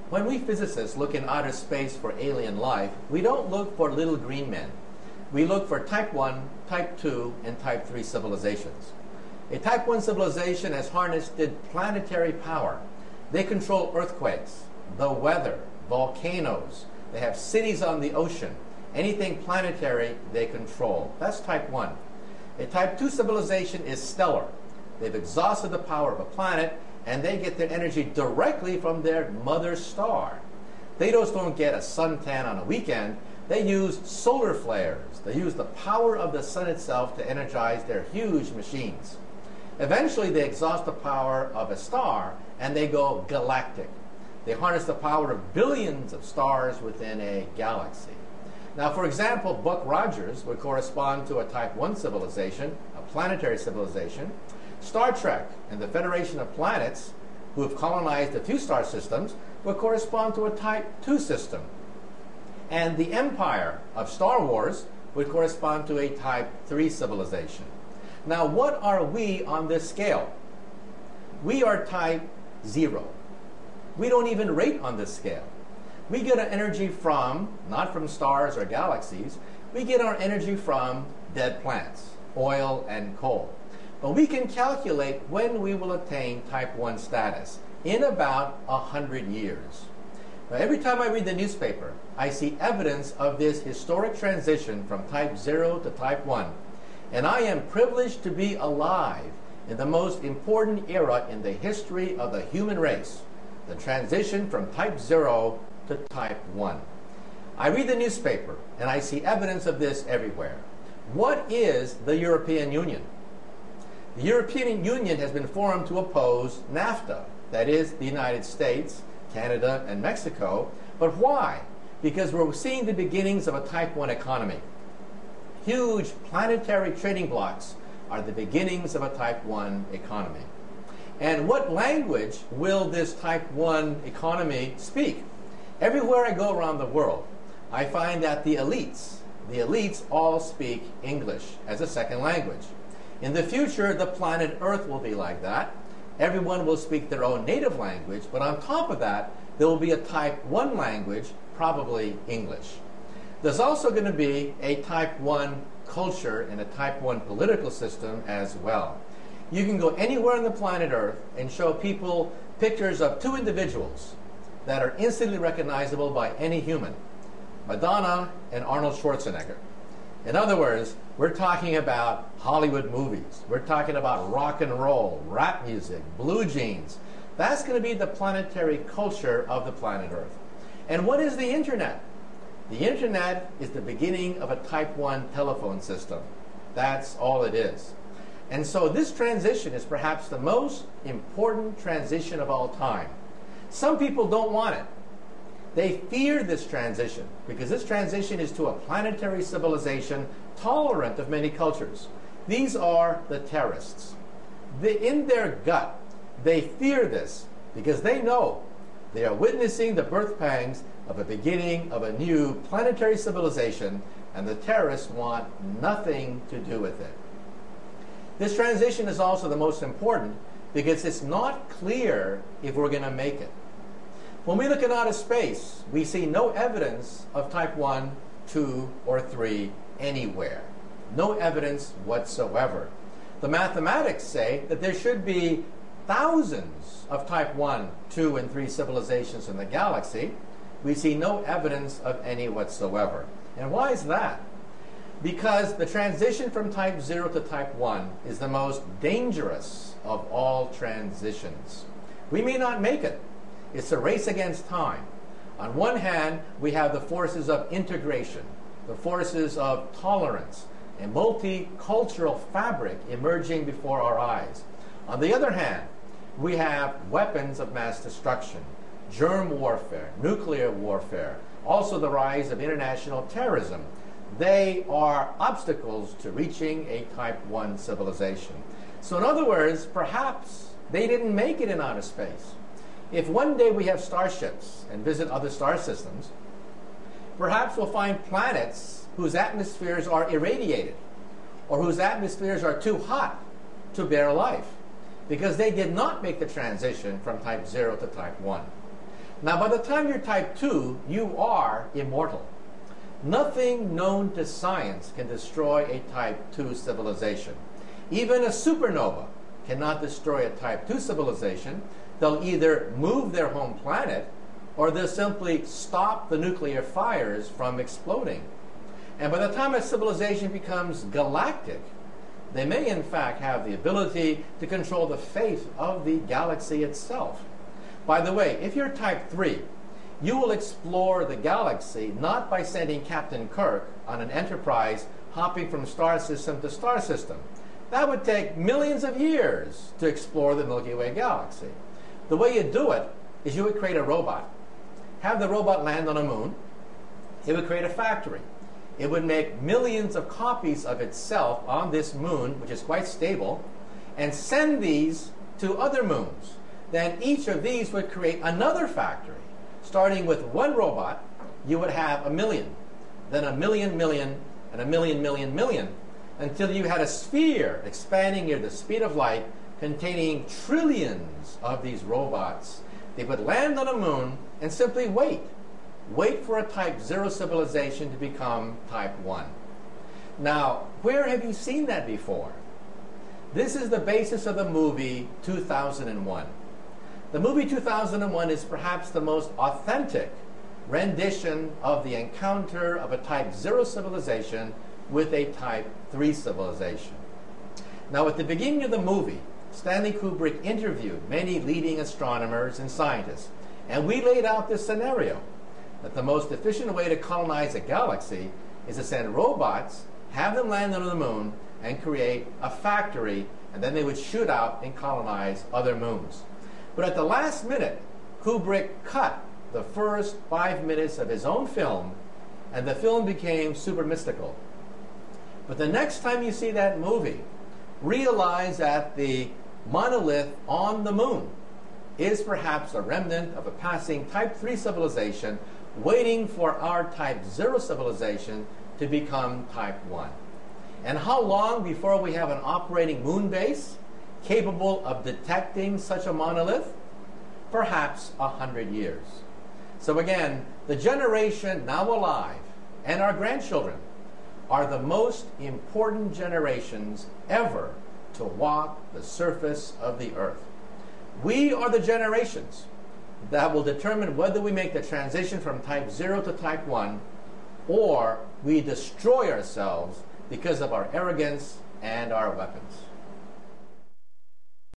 When we physicists look in outer space for alien life, we don't look for little green men. We look for type 1, type 2, and type 3 civilizations. A type 1 civilization has harnessed planetary power. They control earthquakes, the weather, volcanoes. They have cities on the ocean. Anything planetary, they control. That's type 1. A type 2 civilization is stellar. They've exhausted the power of a planet, and they get their energy directly from their mother star. They just don't get a suntan on a weekend. They use solar flares. They use the power of the sun itself to energize their huge machines. Eventually, they exhaust the power of a star, and they go galactic. They harness the power of billions of stars within a galaxy. Now, for example, Buck Rogers would correspond to a type 1 civilization, a planetary civilization. Star Trek and the Federation of Planets, who have colonized a few star systems, would correspond to a type 2 system. And the Empire of Star Wars would correspond to a type 3 civilization. Now, what are we on this scale? We are type 0. We don't even rate on this scale. We get our energy from, not from stars or galaxies, we get our energy from dead plants, oil and coal. But we can calculate when we will attain type 1 status, in about 100 years. Now, every time I read the newspaper, I see evidence of this historic transition from type 0 to type 1. And I am privileged to be alive in the most important era in the history of the human race, the transition from type 0 to type 1. I read the newspaper and I see evidence of this everywhere. What is the European Union? The European Union has been formed to oppose NAFTA, that is the United States, Canada, and Mexico. But why? Because we're seeing the beginnings of a type 1 economy. Huge planetary trading blocks are the beginnings of a type 1 economy. And what language will this type 1 economy speak? Everywhere I go around the world, I find that the elites all speak English as a second language. In the future, the planet Earth will be like that. Everyone will speak their own native language, but on top of that, there will be a type 1 language, probably English. There's also going to be a type 1 culture and a type 1 political system as well. You can go anywhere on the planet Earth and show people pictures of two individuals that are instantly recognizable by any human, Madonna and Arnold Schwarzenegger. In other words, we're talking about Hollywood movies. We're talking about rock and roll, rap music, blue jeans. That's going to be the planetary culture of the planet Earth. And what is the internet? The internet is the beginning of a type 1 telephone system. That's all it is. And so this transition is perhaps the most important transition of all time. Some people don't want it. They fear this transition because this transition is to a planetary civilization tolerant of many cultures. These are the terrorists. In their gut, they fear this because they know they are witnessing the birth pangs of a beginning of a new planetary civilization, and the terrorists want nothing to do with it. This transition is also the most important because it's not clear if we're going to make it. When we look at outer space, we see no evidence of type 1, 2, or 3 anywhere. No evidence whatsoever. The mathematics say that there should be thousands of type 1, 2, and 3 civilizations in the galaxy. We see no evidence of any whatsoever. And why is that? Because the transition from type 0 to type 1 is the most dangerous of all transitions. We may not make it. It's a race against time. On one hand, we have the forces of integration, the forces of tolerance, a multicultural fabric emerging before our eyes. On the other hand, we have weapons of mass destruction, germ warfare, nuclear warfare, also the rise of international terrorism. They are obstacles to reaching a type 1 civilization. So in other words, perhaps they didn't make it in outer space. If one day we have starships and visit other star systems, perhaps we'll find planets whose atmospheres are irradiated or whose atmospheres are too hot to bear life because they did not make the transition from type 0 to type 1. Now, by the time you're type 2, you are immortal. Nothing known to science can destroy a type 2 civilization. Even a supernova cannot destroy a type 2 civilization. They'll either move their home planet or they'll simply stop the nuclear fires from exploding. And by the time a civilization becomes galactic, they may in fact have the ability to control the fate of the galaxy itself. By the way, if you're type 3, you will explore the galaxy not by sending Captain Kirk on an Enterprise hopping from star system to star system. That would take millions of years to explore the Milky Way galaxy. The way you do it is you would create a robot, have the robot land on a moon, it would create a factory. It would make millions of copies of itself on this moon, which is quite stable, and send these to other moons. Then each of these would create another factory. Starting with one robot, you would have 1 million, then 1 million million, and 1 million million million, until you had a sphere expanding near the speed of light, containing trillions of these robots. They would land on a moon and simply wait for a type 0 civilization to become type 1. Now, where have you seen that before? This is the basis of the movie 2001. The movie 2001 is perhaps the most authentic rendition of the encounter of a type 0 civilization with a type 3 civilization. Now, at the beginning of the movie, Stanley Kubrick interviewed many leading astronomers and scientists, and we laid out this scenario that the most efficient way to colonize a galaxy is to send robots, have them land on the moon, and create a factory, and then they would shoot out and colonize other moons. But at the last minute, Kubrick cut the first 5 minutes of his own film, and the film became super mystical. But the next time you see that movie, realize that the monolith on the moon is perhaps a remnant of a passing type 3 civilization waiting for our type 0 civilization to become type 1. And how long before we have an operating moon base capable of detecting such a monolith? Perhaps 100 years. So again, the generation now alive and our grandchildren are the most important generations ever to walk the surface of the earth. We are the generations that will determine whether we make the transition from type 0 to type 1 or we destroy ourselves because of our arrogance and our weapons.